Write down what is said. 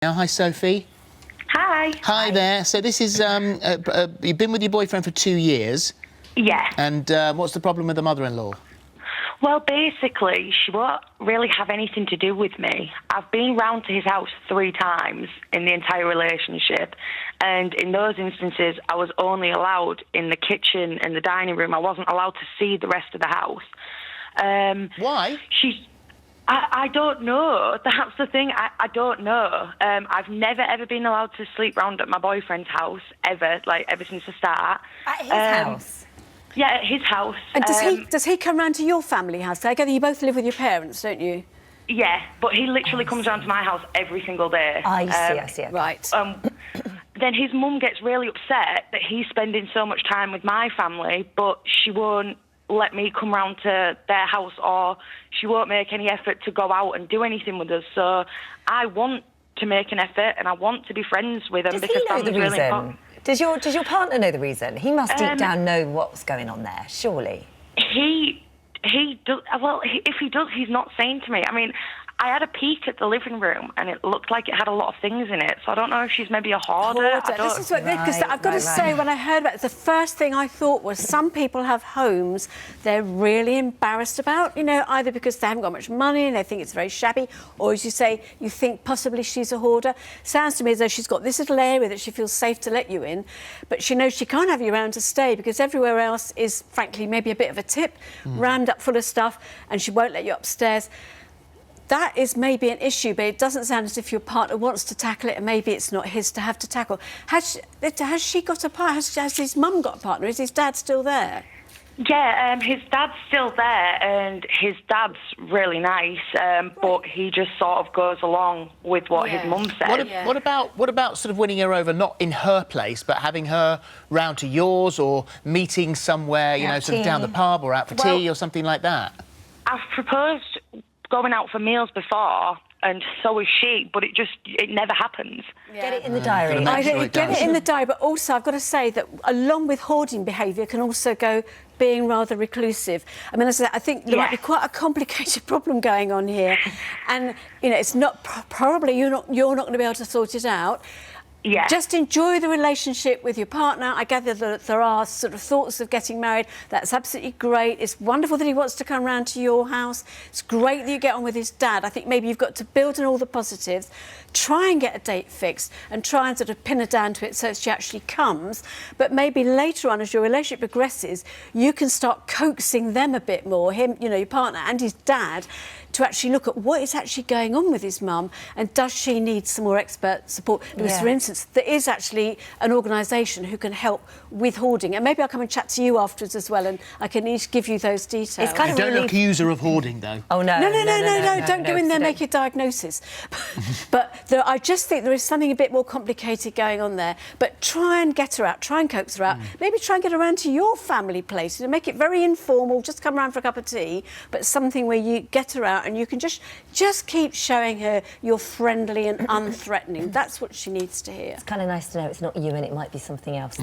Now, hi, Sophie. Hi. Hi there. So this is, you've been with your boyfriend for 2 years. Yeah. And what's the problem with the mother-in-law? Well, basically, she won't really have anything to do with me. I've been round to his house 3 times in the entire relationship, and in those instances, I was only allowed in the kitchen and the dining room. I wasn't allowed to see the rest of the house. Why? I don't know. That's the thing. I don't know. I've never, ever been allowed to sleep round at my boyfriend's house, ever since the start. At his house? Yeah, at his house. And does he come round to your family house? I gather you both live with your parents, don't you? Yeah, but he literally comes round to my house every single day. I see. Right. Then his mum gets really upset that he's spending so much time with my family, but she won't let me come round to their house, or she won't make any effort to go out and do anything with us. So I want to make an effort, and I want to be friends with him. Does because he know the really reason? important. Does your partner know the reason? He must deep down know what's going on there, surely. He does. Well, if he does, he's not saying to me. I mean, I had a peek at the living room, and it looked like it had a lot of things in it. So I don't know if she's maybe a hoarder. This is what, because I've got to say, when I heard about it, the first thing I thought was some people have homes they're really embarrassed about, you know, either because they haven't got much money and they think it's very shabby, or as you say, you think possibly she's a hoarder. Sounds to me as though she's got this little area that she feels safe to let you in, but she knows she can't have you around to stay because everywhere else is, frankly, maybe a bit of a tip, rammed up full of stuff, and she won't let you upstairs. That is maybe an issue, but it doesn't sound as if your partner wants to tackle it, and maybe it's not his to have to tackle. Has she got a partner? Has his mum got a partner? Is his dad still there? Yeah, his dad's still there, and his dad's really nice, but he just sort of goes along with what his mum says. What about sort of winning her over, not in her place, but having her round to yours, or meeting somewhere, you know, sort of down the pub or out for tea or something like that? I've proposed going out for meals before, and so is she, but it never happens. Yeah. Get it in the diary. I think get it in the diary, but also I've got to say that along with hoarding behaviour can also go being rather reclusive. I mean, as I said, I think there might be quite a complicated problem going on here, and you know, it's not probably you're not going to be able to sort it out. Yeah. Just enjoy the relationship with your partner. I gather that there are sort of thoughts of getting married. That's absolutely great. It's wonderful that he wants to come round to your house. It's great that you get on with his dad. I think maybe you've got to build on all the positives, try and get a date fixed and try and sort of pin her down to it so she actually comes. But maybe later on, as your relationship progresses, you can start coaxing them a bit more, him, you know, your partner and his dad, to actually look at what is actually going on with his mum and does she need some more expert support. Because, for instance, there is actually an organisation who can help with hoarding, and maybe I'll come and chat to you afterwards as well, and I can each give you those details. It's kind of don't accuse her of hoarding, though. Oh, no. Don't go in there and make a diagnosis. But I just think there is something a bit more complicated going on there. But try and get her out, try and coax her out. Maybe try and get her around to your family place, you know, make it very informal, just come around for a cup of tea, but something where you get her out and you can just keep showing her you're friendly and unthreatening. That's what she needs to hear. It's kind of nice to know it's not you and it might be something else, though.